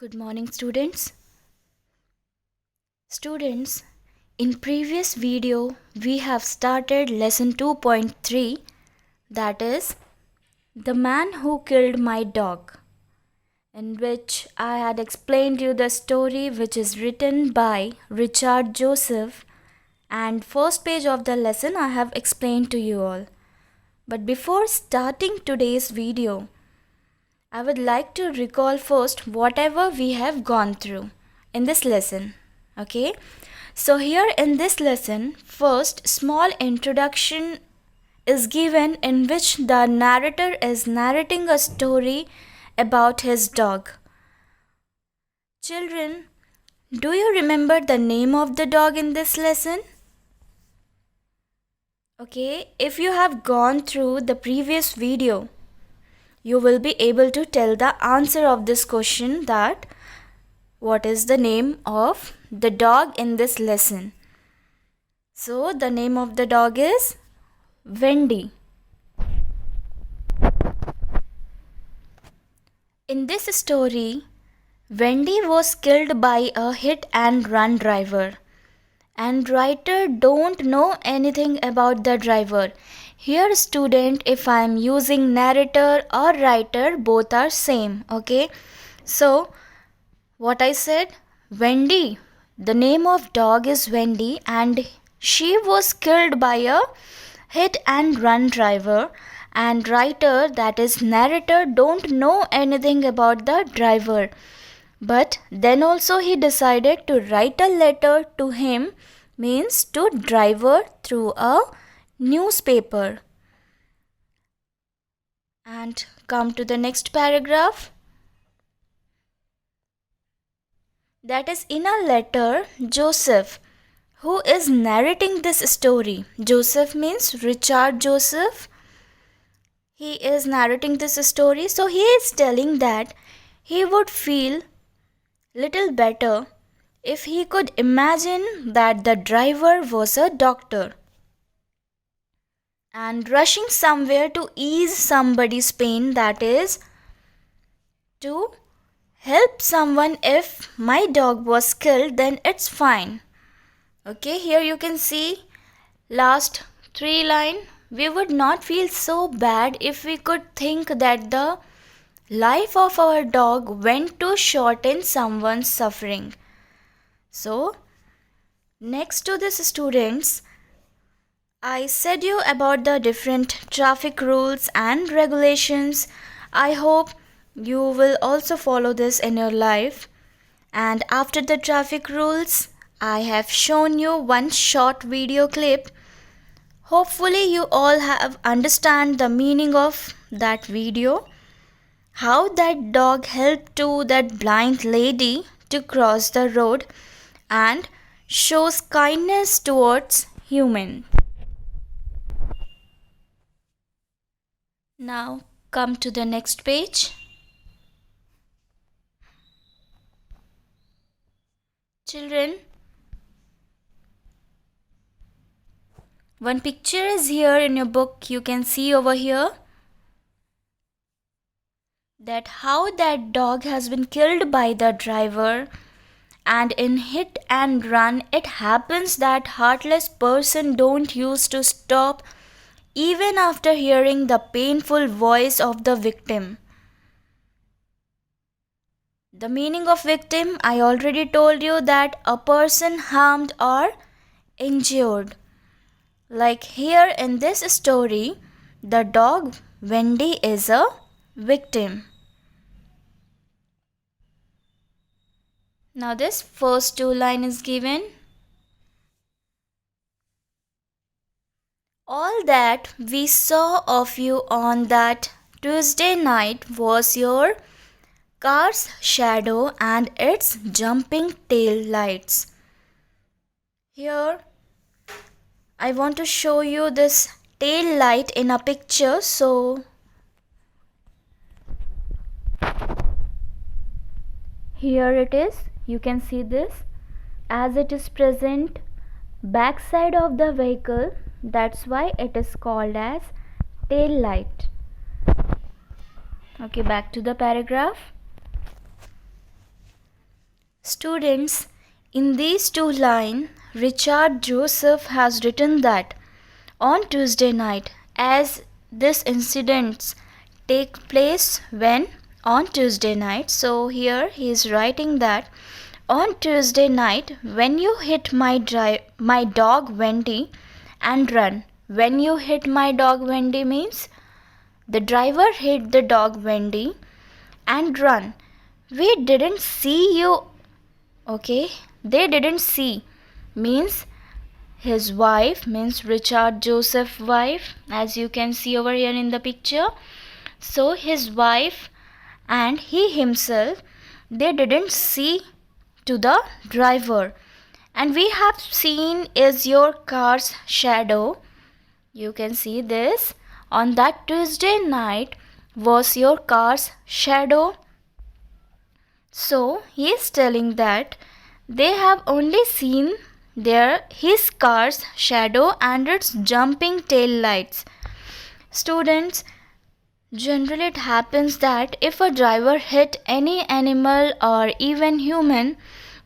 Good morning, students. Students, in previous video we have started lesson 2.3, that is The Man Who Killed My Dog, in which I had explained you the story which is written by Richard Joseph, and first page of the lesson I have explained to you all. But before starting today's video, I would like to recall first whatever we have gone through in this lesson. Okay, so here in this lesson, first small introduction is given in which the narrator is narrating a story about his dog. Children, do you remember the name of the dog in this lesson? Okay, if you have gone through the previous video, you will be able to tell the answer of this question, that what is the name of the dog in this lesson. So the name of the dog is Wendy. In this story, Wendy was killed by a hit and run driver, and writer don't know anything about the driver. Here student, if I am using narrator or writer, both are same. Okay, so what I said, Wendy, the name of dog is Wendy, and she was killed by a hit and run driver, and writer, that is narrator, don't know anything about the driver. But then also he decided to write a letter to him, means to driver, through a newspaper. And come to the next paragraph. That is in a letter, Joseph, who is narrating this story. Joseph means Richard Joseph. He is narrating this story, so he is telling that he would feel little better if he could imagine that the driver was a doctor and rushing somewhere to ease somebody's pain, that is to help someone. If my dog was killed, then it's fine. Okay, here you can see last 3 line. We would not feel so bad if we could think that the life of our dog went to shorten someone's suffering. So next to this, students, I said you about the different traffic rules and regulations. I hope you will also follow this in your life. And after the traffic rules, I have shown you one short video clip. Hopefully you all have understand the meaning of that video, how that dog helped to that blind lady to cross the road and shows kindness towards human. Now come to the next page. Children, one picture is here in your book. You can see over here that how that dog has been killed by the driver, and in hit and run it happens that heartless person don't used to stop even after hearing the painful voice of the victim. The meaning of victim, I already told you, that a person harmed or injured. Like here in this story, the dog Wendy is a victim. Now this first 2 line is given. All that we saw of you on that Tuesday night was your car's shadow and its jumping tail lights. Here I want to show you this tail light in a picture. So here it is. You can see this as it is present back side of the vehicle. That's why it is called as tail light. Okay, back to the paragraph. Students, in these two lines, Richard Joseph has written that on Tuesday night, as this incidents take place when on Tuesday night. So here he is writing that on Tuesday night, when you hit my dog Wendy and run. When you hit my dog Wendy means the driver hit the dog Wendy and run. We didn't see you. Okay, they didn't see means his wife, means Richard Joseph's wife, as you can see over here in the picture. So his wife and he himself, they didn't see to the driver. And we have seen is your car's shadow. You can see this. On that Tuesday night was your car's shadow. So he is telling that they have only seen his car's shadow and its jumping tail lights. Students, generally it happens that if a driver hit any animal or even human,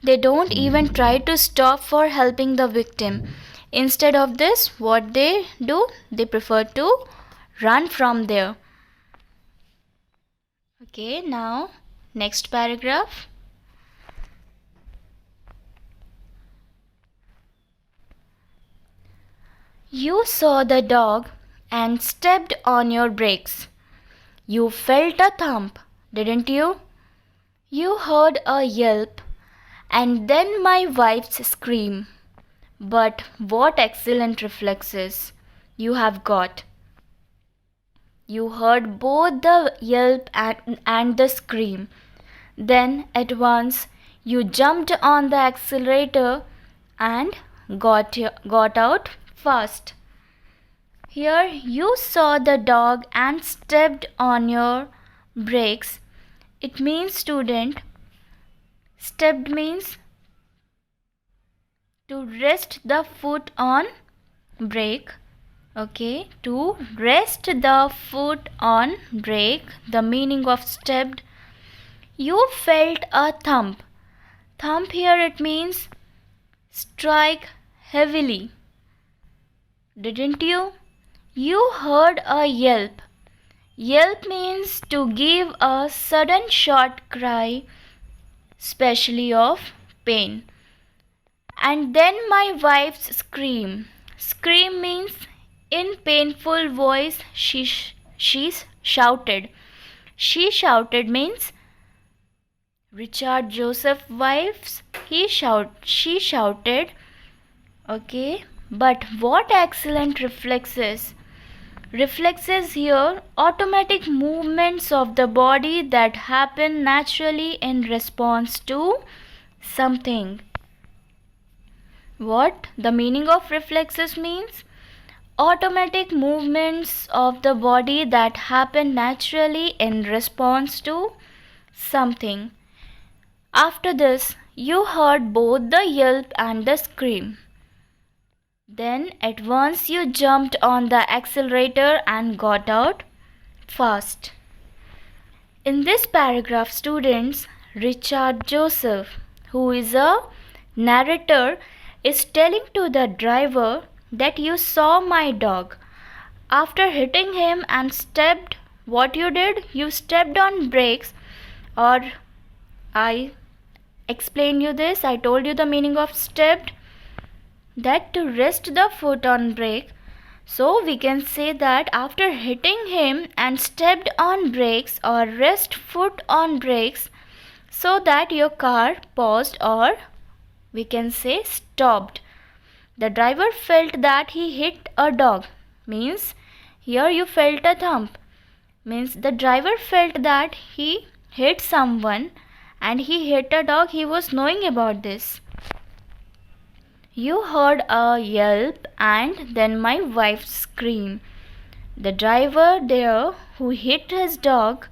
they don't even try to stop for helping the victim. Instead of this, what they do, they prefer to run from there. Okay, now next paragraph. You saw the dog and stepped on your brakes. You felt a thump, didn't you? You heard a yelp and then my wife's scream. But what excellent reflexes you have got. You heard both the yelp and the scream. Then at once you jumped on the accelerator and got out fast. Here you saw the dog and stepped on your brakes. It means, student, stepped means to rest the foot on brake. Okay, to rest the foot on brake, the meaning of stepped. You felt a thump. Thump here it means strike heavily. Didn't you? You heard a yelp. Yelp means to give a sudden short cry, especially of pain. And then my wife's scream. Scream means in painful voice she shouted. She shouted means Richard Joseph's wife. She shouted. Okay, but what excellent reflexes. Reflexes here, automatic movements of the body that happen naturally in response to something. What the meaning of reflexes means? Automatic movements of the body that happen naturally in response to something. After this, you heard both the yelp and the scream. Then at once you jumped on the accelerator and got out fast. In this paragraph, students, Richard Joseph, who is a narrator, is telling to the driver that you saw my dog. After hitting him and stepped, what you did? You stepped on brakes, or I explain you this. I told you the meaning of stepped, that to rest the foot on brake. So we can say that after hitting him and stepped on brakes or rest foot on brakes, so that your car paused, or we can say stopped. The driver felt that he hit a dog, means here you felt a thump, means the driver felt that he hit someone and he hit a dog. He was knowing about this. You heard a yelp and then my wife's scream. The driver there who hit his dog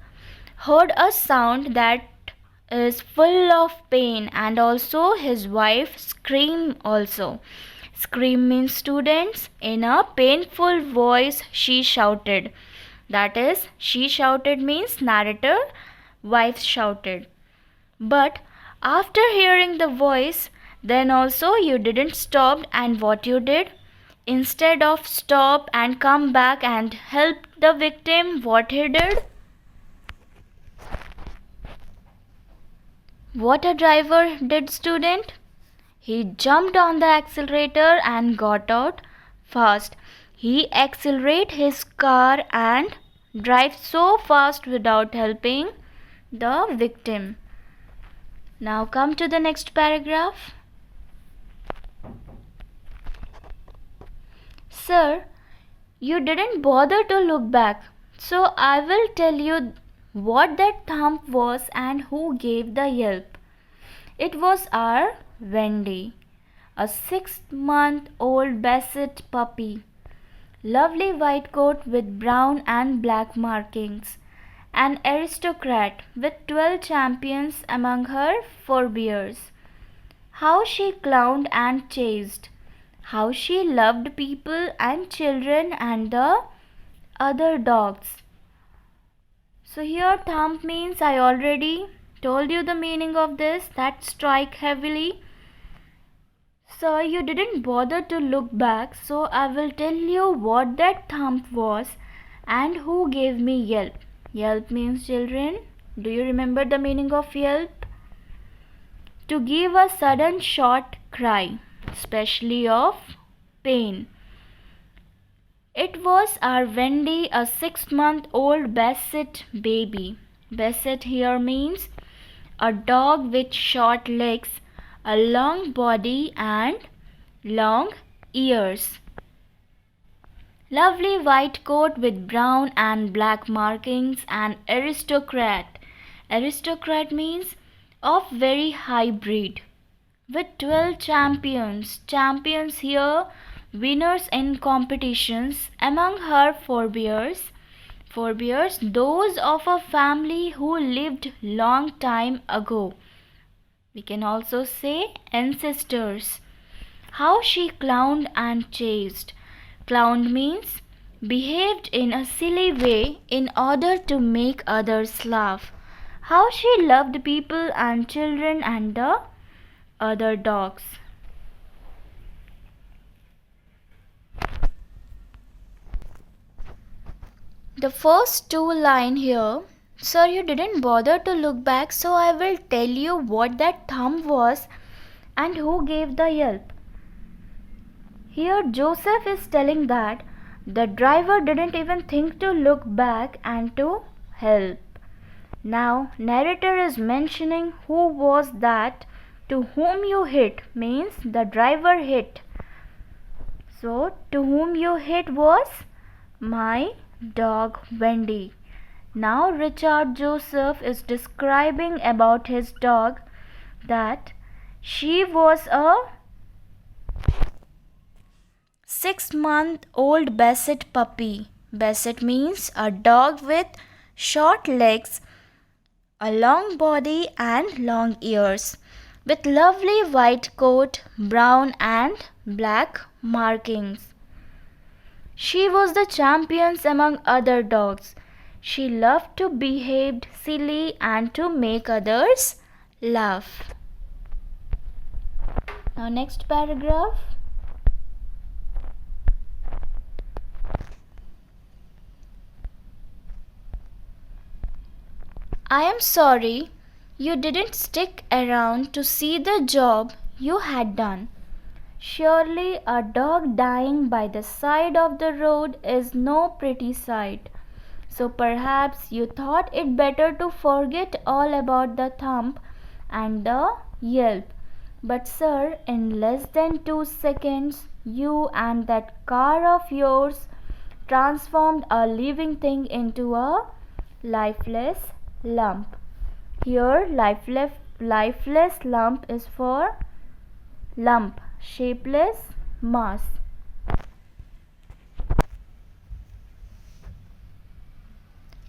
heard a sound that is full of pain, and also his wife scream also. Scream means, students, in a painful voice she shouted. That is, she shouted means narrator, wife shouted. But After hearing the voice, then also you didn't stop, and what you did? Instead of stop and come back and help the victim, what he did? What a driver did, student? He jumped on the accelerator and got out fast. He accelerated his car and drive so fast without helping the victim. Now come to the next paragraph. Sir, you didn't bother to look back, so I will tell you what that thump was and who gave the yelp. It was our Wendy, a 6-month-old Basset puppy. Lovely white coat with brown and black markings. An aristocrat with 12 champions among her forebears. How she clowned and chased. How she loved people and children and the other dogs. So here thump means, I already told you the meaning of this, that strike heavily. So you didn't bother to look back, so I will tell you what that thump was and who gave me yelp. Yelp means, children, do you remember the meaning of yelp? To give a sudden short cry, especially of pain. It was our Wendy, a 6-month-old Basset baby. Basset here means a dog with short legs, a long body and long ears. Lovely white coat with brown and black markings, an aristocrat. Aristocrat means of very high breed. With 12 champions. Champions here, winners in competitions. Among her forebears. Forebears, those of a family who lived long time ago. We can also say ancestors. How she clowned and chased. Clowned means behaved in a silly way in order to make others laugh. How she loved people and children and the other dogs. The first two lines here, sir, you didn't bother to look back, so I will tell you what that thump was and who gave the yelp. Here Joseph is telling that the driver didn't even think to look back and to help. Now narrator is mentioning who was that to whom you hit, means the driver hit. So to whom you hit was my dog Wendy. Now Richard Joseph is describing about his dog that she was a 6-month-old Basset puppy. Basset means a dog with short legs, a long body and long ears, with lovely white coat, brown and black markings. She was the champion among other dogs. She loved to behave silly and to make others laugh. Now next paragraph. I am sorry you didn't stick around to see the job you had done. Surely a dog dying by the side of the road is no pretty sight. So perhaps you thought it better to forget all about the thump and the yelp. But sir, in less than 2 seconds, you and that car of yours transformed a living thing into a lifeless lump. Here lifeless lump is for lump, shapeless mass.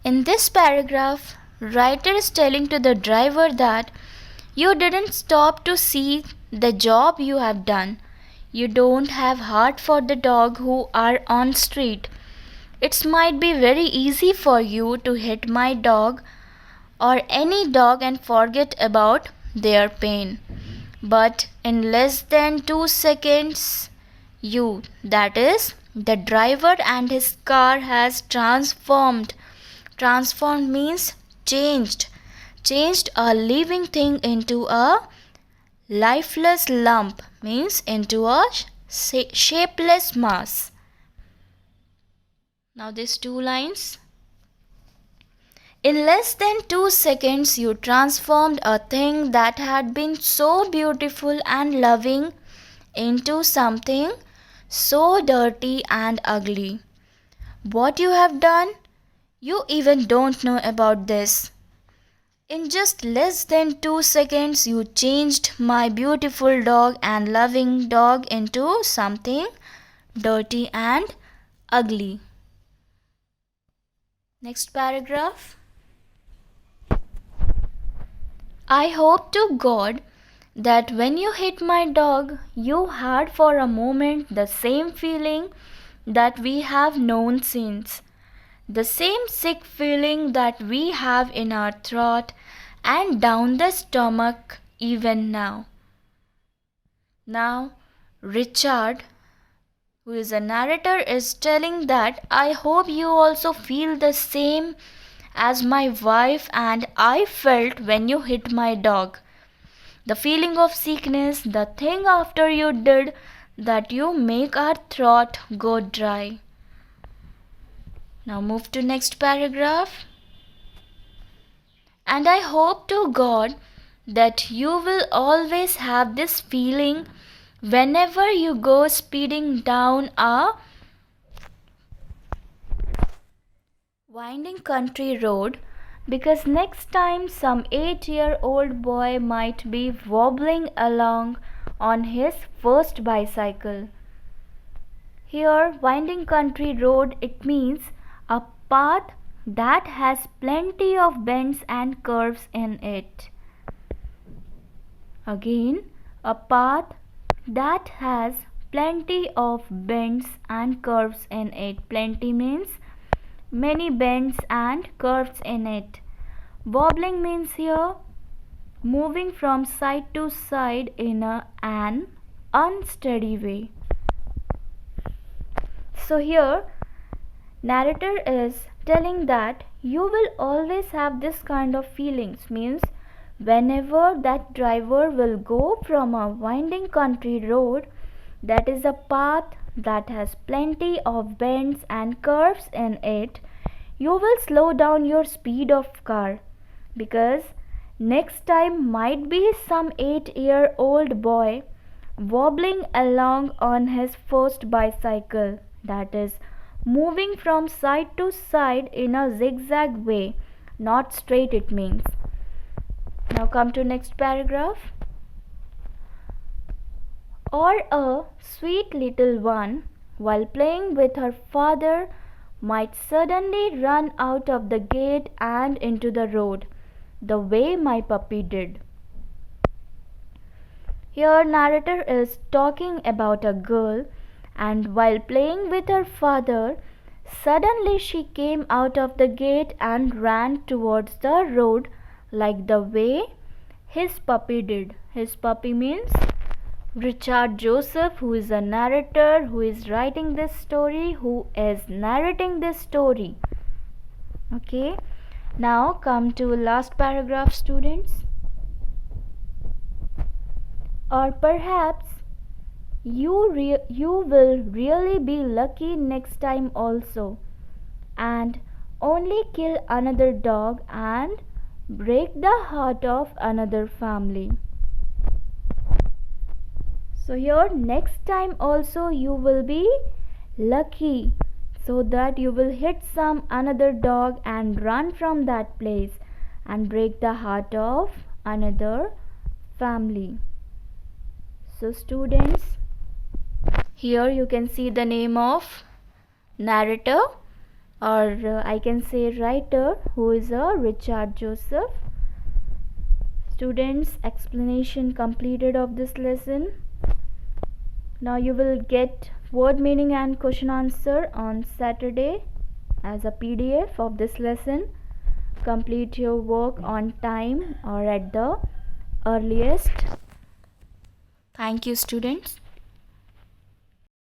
In this paragraph, writer is telling to the driver that you didn't stop to see the job you have done. You don't have heart for the dog who are on street. It might be very easy for you to hit my dog or any dog and forget about their pain. But in less than 2 seconds, that is, the driver and his car has transformed. Transformed means changed. Changed a living thing into a lifeless lump, means into a shapeless mass. Now these two lines. In less than 2 seconds, you transformed a thing that had been so beautiful and loving into something so dirty and ugly. What you have done? You even don't know about this. In just less than 2 seconds, you changed my beautiful dog and loving dog into something dirty and ugly. Next paragraph. I hope to God that when you hit my dog, you had for a moment the same feeling that we have known since. The same sick feeling that we have in our throat and down the stomach even now. Now, Richard, who is a narrator, is telling that I hope you also feel the same as my wife and I felt when you hit my dog. The feeling of sickness, the thing after you did that you make our throat go dry. Now move to next paragraph. And I hope to God that you will always have this feeling whenever you go speeding down a winding country road, because next time some 8-year-old boy might be wobbling along on his first bicycle. Here, winding country road, it means a path that has plenty of bends and curves in it. Again, a path that has plenty of bends and curves in it. Plenty means many bends and curves in it. Wobbling means here moving from side to side in an unsteady way. So here narrator is telling that you will always have this kind of feelings, means whenever that driver will go from a winding country road, that is a path that has plenty of bends and curves in it, you will slow down your speed of car, because next time might be some 8-year-old boy wobbling along on his first bicycle, that is moving from side to side in a zigzag way, not straight it means. Now come to next paragraph. Or a sweet little one, while playing with her father, might suddenly run out of the gate and into the road, the way my puppy did. Here narrator is talking about a girl, and while playing with her father, suddenly she came out of the gate and ran towards the road like the way his puppy did. His puppy means Richard Joseph, who is a narrator, who is writing this story, who is narrating this story. Okay, now come to last paragraph, students. Or perhaps you will really be lucky next time also, and only kill another dog and break the heart of another family. So here next time also you will be lucky, so that you will hit some another dog and run from that place and break the heart of another family. So students, here you can see the name of narrator, or I can say writer, who is a Richard Joseph. Students, explanation completed of this lesson. Now you will get word meaning and question answer on Saturday as a PDF of this lesson. Complete your work on time or at the earliest. Thank you, students.